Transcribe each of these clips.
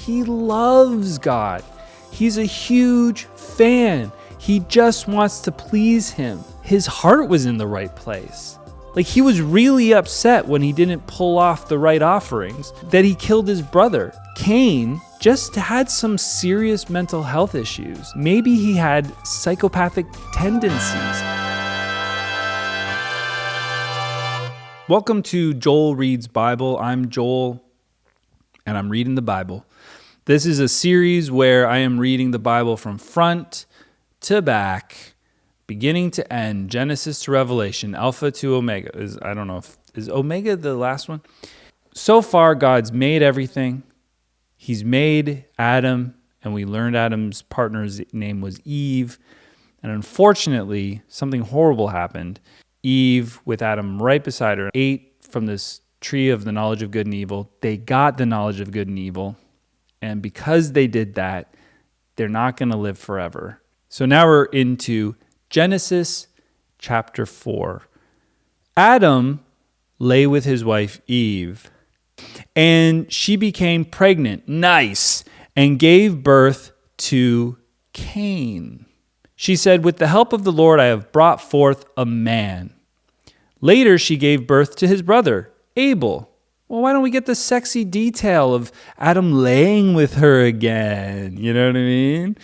He loves God. He's a huge fan. He just wants to please him. His heart was in the right place. Like, he was really upset when he didn't pull off the right offerings, that he killed his brother. Cain just had some serious mental health issues. Maybe he had psychopathic tendencies. Welcome to Joel Reads Bible. I'm Joel, and I'm reading the Bible. This is a series where I am reading the Bible from front to back, beginning to end, Genesis to Revelation, Alpha to Omega. Is Omega the last one? So far, God's made everything. He's made Adam, and we learned Adam's partner's name was Eve. And unfortunately, something horrible happened. Eve, with Adam right beside her, ate from this tree of the knowledge of good and evil. They got the knowledge of good and evil. And because they did that, they're not going to live forever. So now we're into Genesis chapter 4. Adam lay with his wife Eve, and she became pregnant, and gave birth to Cain. She said, "With the help of the Lord, I have brought forth a man." Later, she gave birth to his brother, Abel. Well, why don't we get the sexy detail of Adam laying with her again? You know what I mean?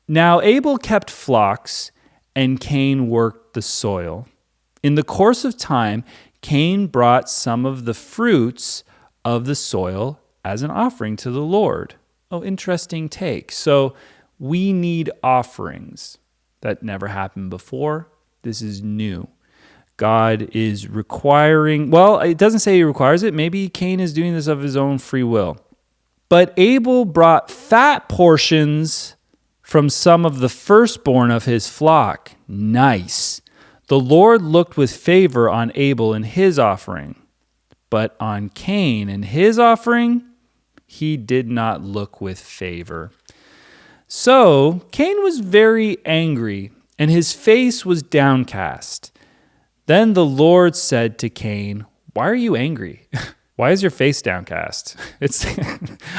Now, Abel kept flocks, and Cain worked the soil. In the course of time, Cain brought some of the fruits of the soil as an offering to the Lord. Oh, interesting take. So we need offerings. That never happened before. This is new. God is requiring, well, it doesn't say he requires it. Maybe Cain is doing this of his own free will. But Abel brought fat portions from some of the firstborn of his flock. Nice. The Lord looked with favor on Abel and his offering, but on Cain and his offering, he did not look with favor. So Cain was very angry, and his face was downcast. Then the Lord said to Cain, "Why are you angry? Why is your face downcast?"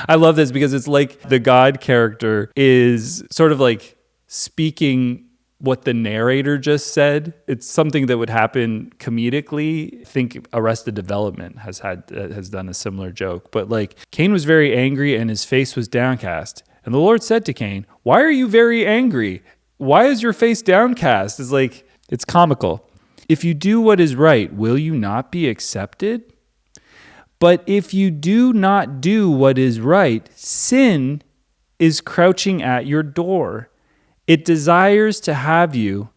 I love this because it's like the God character is sort of like speaking what the narrator just said. It's something that would happen comedically. I think Arrested Development has done a similar joke. But like, Cain was very angry and his face was downcast. And the Lord said to Cain, "Why are you very angry? Why is your face downcast?" It's like, it's comical. "If you do what is right, will you not be accepted? But if you do not do what is right, sin is crouching at your door. It desires to have you,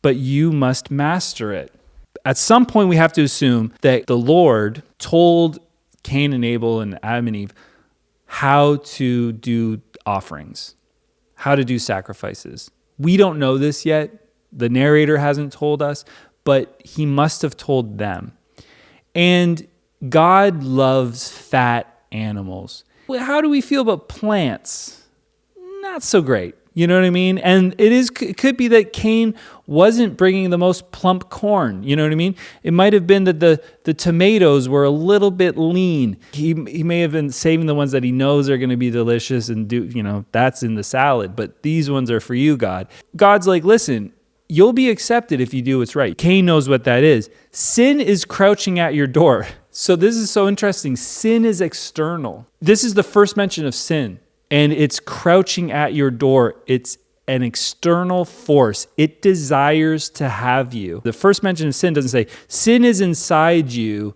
but you must master it." At some point, we have to assume that the Lord told Cain and Abel and Adam and Eve how to do offerings, how to do sacrifices. We don't know this yet. The narrator hasn't told us, but he must have told them. And God loves fat animals. How do we feel about plants? Not so great. You know what I mean? And it could be that Cain wasn't bringing the most plump corn. You know what I mean? It might have been that the tomatoes were a little bit lean. He may have been saving the ones that he knows are going to be delicious and that's in the salad. But these ones are for you, God. God's like, listen, you'll be accepted if you do what's right. Cain knows what that is. Sin is crouching at your door. So this is so interesting. Sin is external. This is the first mention of sin. And it's crouching at your door. It's an external force. It desires to have you. The first mention of sin doesn't say, sin is inside you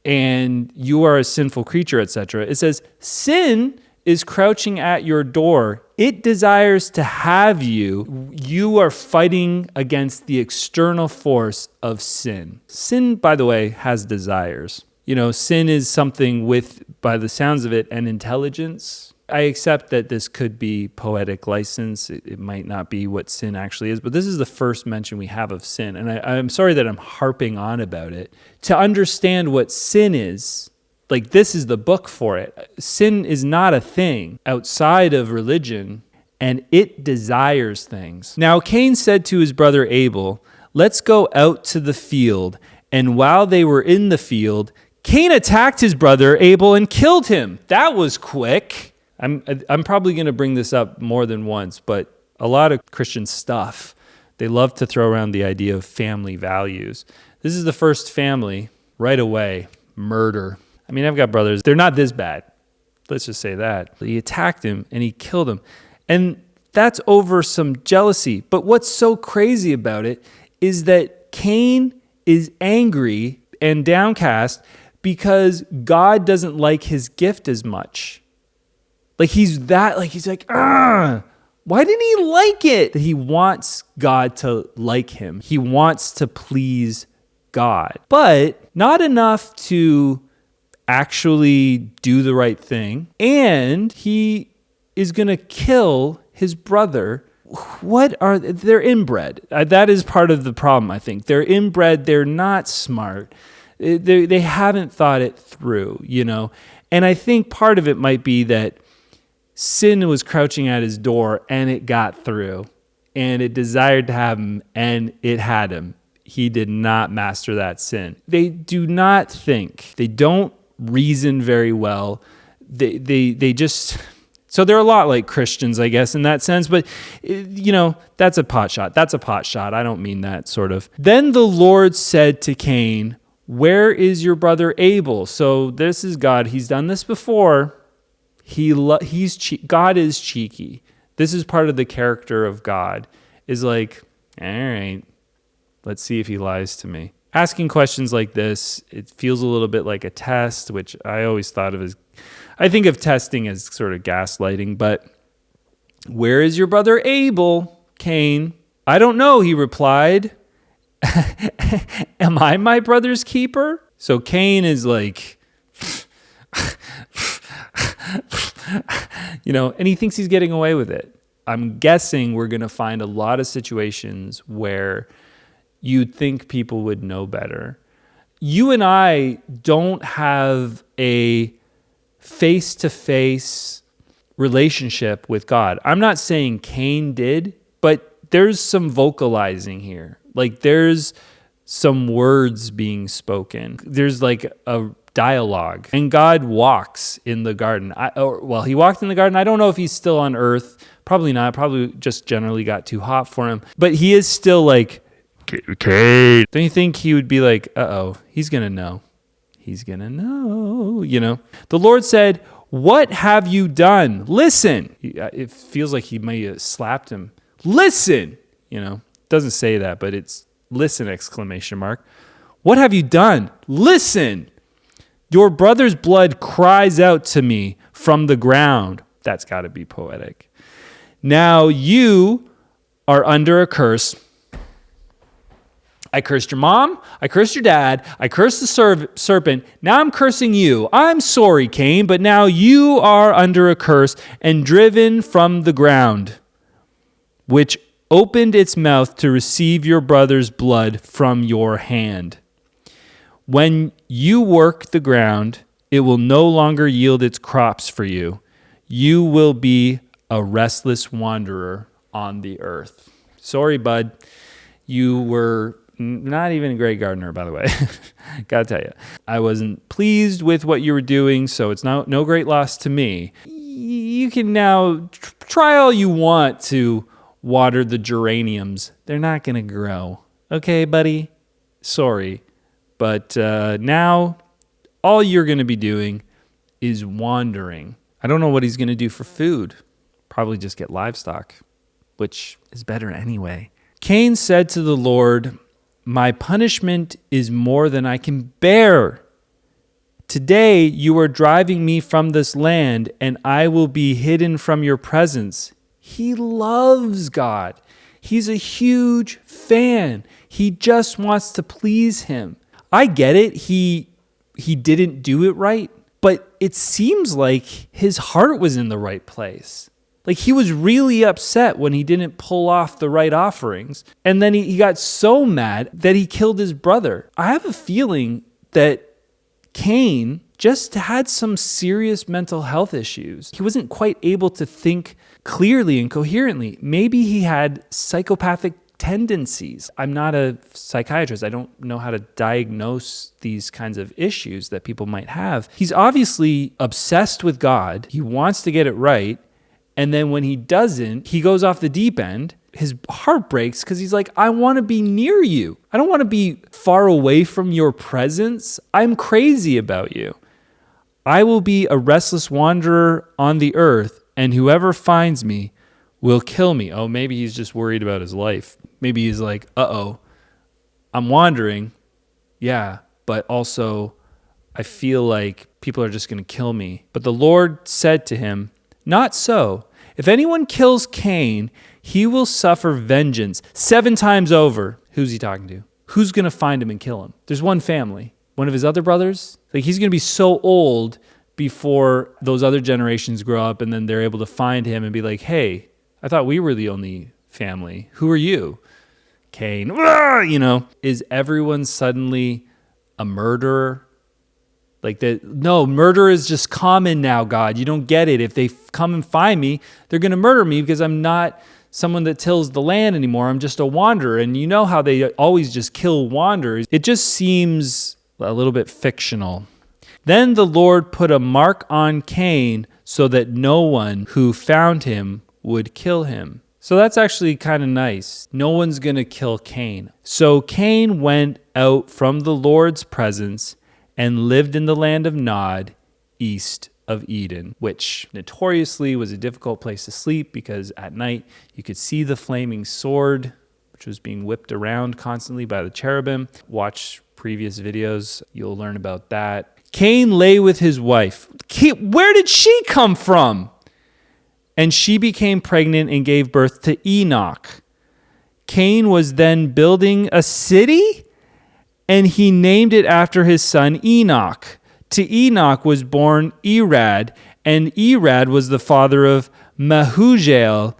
and you are a sinful creature, etc. It says, sin is crouching at your door. It desires to have you. You are fighting against the external force of sin. Sin, by the way, has desires. Sin is something with, by the sounds of it, an intelligence. I accept that this could be poetic license. It might not be what sin actually is, but this is the first mention we have of sin. And I'm sorry that I'm harping on about it. To understand what sin is, like, this is the book for it. Sin is not a thing outside of religion, and it desires things. Now, Cain said to his brother Abel, "Let's go out to the field." And while they were in the field, Cain attacked his brother Abel and killed him. That was quick. I'm probably going to bring this up more than once, but a lot of Christian stuff, they love to throw around the idea of family values. This is the first family, right away, murder. I mean, I've got brothers. They're not this bad. Let's just say that. He attacked him and he killed him. And that's over some jealousy. But what's so crazy about it is that Cain is angry and downcast because God doesn't like his gift as much. He's like, why didn't he like it? He wants God to like him. He wants to please God, but not there to actually do the right thing. And he is going to kill his brother. They're inbred. That is part of the problem, I think. They're inbred. They're not smart. They haven't thought it through, And I think part of it might be that sin was crouching at his door and it got through and it desired to have him and it had him. He did not master that sin. They do not think. They don't reason very well. They just... So they're a lot like Christians, I guess, in that sense. But, that's a pot shot. That's a pot shot. I don't mean that, sort of. Then the Lord said to Cain, "Where is your brother Abel?" So this is God. He's done this before. God is cheeky. This is part of the character of God. Is like, all right, let's see if he lies to me. Asking questions like this, it feels a little bit like a test, which I always thought of as, I think of testing as sort of gaslighting, but where is your brother Abel, Cain? I don't know, he replied. Am I my brother's keeper? So Cain is like, and he thinks he's getting away with it. I'm guessing we're going to find a lot of situations where you'd think people would know better. You and I don't have a face-to-face relationship with God. I'm not saying Cain did, but there's some vocalizing here. There's some words being spoken. There's a dialogue. And God walks in the garden. He walked in the garden. I don't know if he's still on earth. Probably not. Probably just generally got too hot for him. But he is still Cain. Don't you think he would be like, uh-oh, he's going to know. He's going to know, The Lord said, "What have you done? Listen." It feels like he may have slapped him. Listen, Doesn't say that, but it's listen, ! "What have you done? Listen. Your brother's blood cries out to me from the ground." That's got to be poetic. "Now you are under a curse. I cursed your mom. I cursed your dad. I cursed the serpent. Now I'm cursing you. I'm sorry, Cain, but now you are under a curse and driven from the ground, which opened its mouth to receive your brother's blood from your hand. When you work the ground, it will no longer yield its crops for you. You will be a restless wanderer on the earth." Sorry, bud. You were not even a great gardener, by the way. Gotta tell you. I wasn't pleased with what you were doing, so it's no great loss to me. You can now try all you want to water the geraniums. They're not going to grow. Okay, buddy? Sorry. But now all you're going to be doing is wandering. I don't know what he's going to do for food. Probably just get livestock, which is better anyway. Cain said to the Lord, "My punishment is more than I can bear. Today you are driving me from this land, and I will be hidden from your presence." He loves God. He's a huge fan. He just wants to please him. I get it. He didn't do it right, but it seems like his heart was in the right place. He was really upset when he didn't pull off the right offerings. And then he got so mad that he killed his brother. I have a feeling that Cain just had some serious mental health issues. He wasn't quite able to think clearly and coherently. Maybe he had psychopathic tendencies. I'm not a psychiatrist. I don't know how to diagnose these kinds of issues that people might have. He's obviously obsessed with God. He wants to get it right. And then when he doesn't, he goes off the deep end. His heart breaks because he's like, I want to be near you. I don't want to be far away from your presence. I'm crazy about you. I will be a restless wanderer on the earth, and whoever finds me will kill me. Oh, maybe he's just worried about his life. Maybe he's like, I'm wandering. Yeah, but also I feel like people are just going to kill me. But the Lord said to him, not so. If anyone kills Cain, he will suffer vengeance 7 times over. Who's he talking to? Who's going to find him and kill him? There's one family. One of his other brothers. Like, he's going to be so old before those other generations grow up, and then they're able to find him and be like, hey, I thought we were the only family. Who are you? Cain. Is everyone suddenly a murderer? Like that? No, murder is just common now, God. You don't get it. If they come and find me, they're going to murder me because I'm not someone that tills the land anymore. I'm just a wanderer. And you know how they always just kill wanderers. It just seems a little bit fictional. Then the Lord put a mark on Cain so that no one who found him would kill him. So that's actually kind of nice. No one's going to kill Cain. So Cain went out from the Lord's presence and lived in the land of Nod, east of Eden, which notoriously was a difficult place to sleep because at night you could see the flaming sword, which was being whipped around constantly by the cherubim. Watch previous videos, you'll learn about that. Cain lay with his wife. Where did she come from? And she became pregnant and gave birth to Enoch. Cain was then building a city, and he named it after his son Enoch. To Enoch was born Irad, and Irad was the father of Mehujael,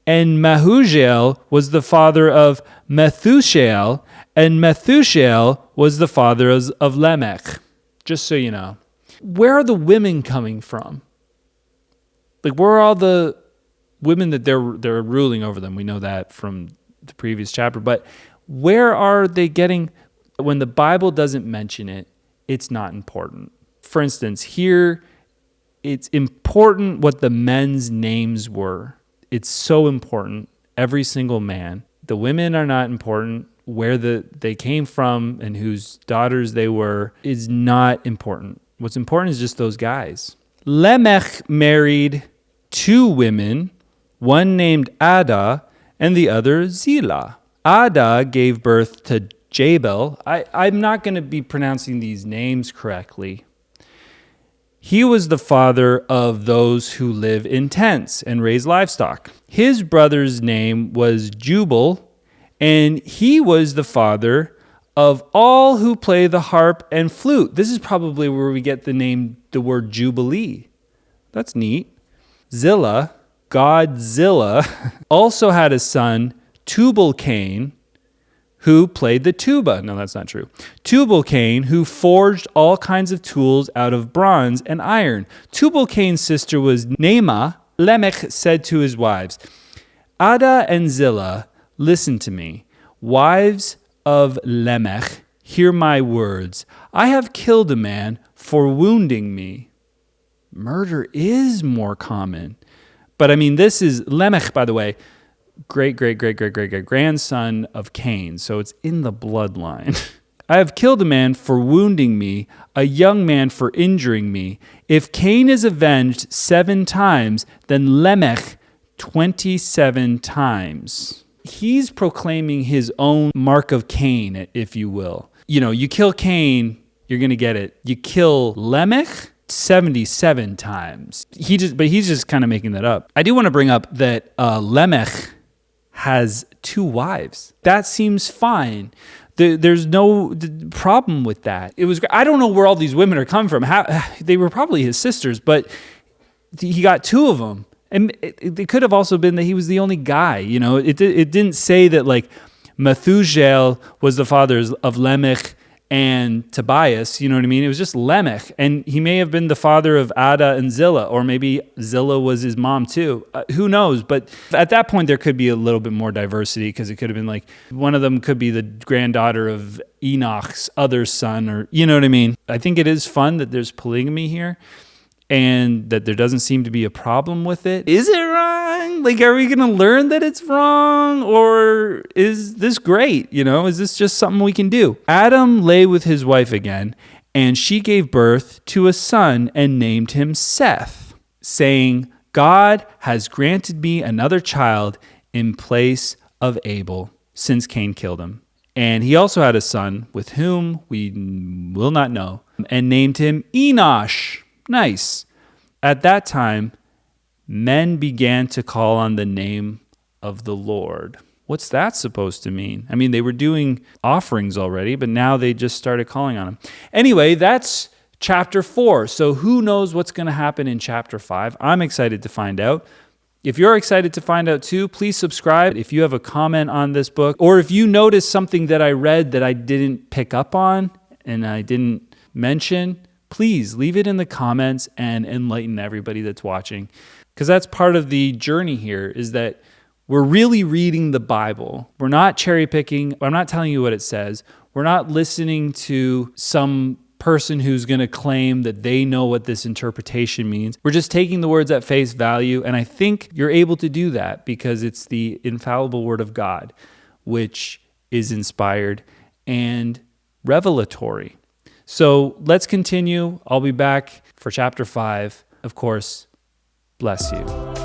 and Mehujael was the father of Methushael, and Methushael was the father of Lamech. Just so you know. Where are the women coming from? Like, where are all the women that they're ruling over them? We know that from the previous chapter. But where are they getting? When the Bible doesn't mention it, it's not important. For instance, here, it's important what the men's names were. It's so important. Every single man. The women are not important. Where they came from and whose daughters they were is not important. What's important is just those guys. Lamech married 2 women, one named Ada and the other Zillah. Ada gave birth to Jabal. I'm not going to be pronouncing these names correctly. He was the father of those who live in tents and raise livestock. His brother's name was Jubal, and he was the father of all who play the harp and flute. This is probably where we get the word Jubilee. That's neat. Zillah, Godzilla, also had a son, Tubal-Cain, who played the tuba. No, that's not true. Tubal-Cain, who forged all kinds of tools out of bronze and iron. Tubal-Cain's sister was Naamah. Lamech said to his wives, Ada and Zillah, listen to me. Wives of Lamech, hear my words. I have killed a man for wounding me. Murder is more common. But I mean, this is Lamech, by the way, great-grandson of Cain. So it's in the bloodline. I have killed a man for wounding me, a young man for injuring me. If Cain is avenged 7 times, then Lamech 27 times. He's proclaiming his own mark of Cain, if you will. You know, you kill Cain, you're going to get it. You kill Lamech 77 times. But he's just kind of making that up. I do want to bring up that Lamech has 2 wives. That seems fine. There's no problem with that. It was. I don't know where all these women are coming from. They were probably his sisters, but he got 2 of them. And it could have also been that he was the only guy. You know, it didn't say that like Methuselah was the father of Lamech and Tobias, you know what I mean? It was just Lamech, and he may have been the father of Ada and Zillah, or maybe Zillah was his mom too. Who knows? But at that point, there could be a little bit more diversity, because it could have been like one of them could be the granddaughter of Enoch's other son, or you know what I mean? I think it is fun that there's polygamy here, and that there doesn't seem to be a problem with it. Is it wrong? Like, are we going to learn that it's wrong? Or is this great? You know, is this just something we can do? Adam lay with his wife again, and she gave birth to a son and named him Seth, saying, God has granted me another child in place of Abel, since Cain killed him. And he also had a son with whom we will not know, and named him Enosh. Nice. At that time, men began to call on the name of the Lord. What's that supposed to mean? I mean, they were doing offerings already, but now they just started calling on him. Anyway, that's chapter 4. So who knows what's going to happen in chapter 5? I'm excited to find out. If you're excited to find out too, please subscribe. If you have a comment on this book, or if you notice something that I read that I didn't pick up on and I didn't mention, please leave it in the comments and enlighten everybody that's watching. Because that's part of the journey here, is that we're really reading the Bible. We're not cherry picking. I'm not telling you what it says. We're not listening to some person who's going to claim that they know what this interpretation means. We're just taking the words at face value. And I think you're able to do that because it's the infallible word of God, which is inspired and revelatory. So let's continue. I'll be back for chapter 5. Of course, bless you.